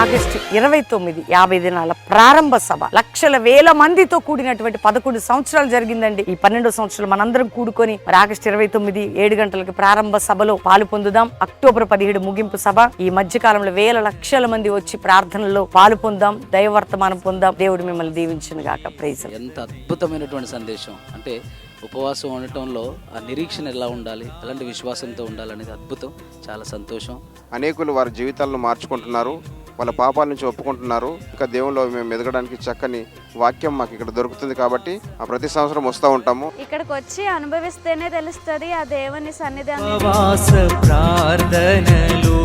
August 29 50 దినాల ప్రారంభ సభ లక్షల వేల మందితో కూడినటువంటి 11 సంవత్సరాలు జరిగిందండి. ఈ 12వ సంవత్సరాలు మనందరం కూడుకొని మరి ఆగస్టు 29 7 గంటలకి ప్రారంభ సభలో పాలు పొందుదాం. అక్టోబర్ 17 ముగింపు సభ. ఈ మధ్య కాలంలో వేల లక్షల మంది వచ్చి ప్రార్థనలో పాలు పొందాం, దైవవర్తమానం పొందాం. దేవుడు మిమ్మల్ని దీవించును గాక. ప్రైజ్. ఎంత అద్భుతమైనటువంటి సందేశం అంటే ఉపవాసం ఉండటంలో ఆ నిరీక్షణ ఎలా ఉండాలి, అలాంటి విశ్వాసంతో ఉండాలనేది అద్భుతం. చాలా సంతోషం. అనేకులు వారి జీవితాలను మార్చుకుంటున్నారు, వాళ్ళ పాపాల నుంచి ఒప్పుకుంటున్నారు. ఇంకా దేవుల్లో మేము ఎదగడానికి చక్కని వాక్యం మాకు ఇక్కడ దొరుకుతుంది కాబట్టి ఆ ప్రతి సంవత్సరం వస్తూ ఉంటాము. ఇక్కడికి వచ్చి అనుభవిస్తేనే తెలుస్తుంది ఆ దేవుని సన్నిధానం. ప్రార్థనలు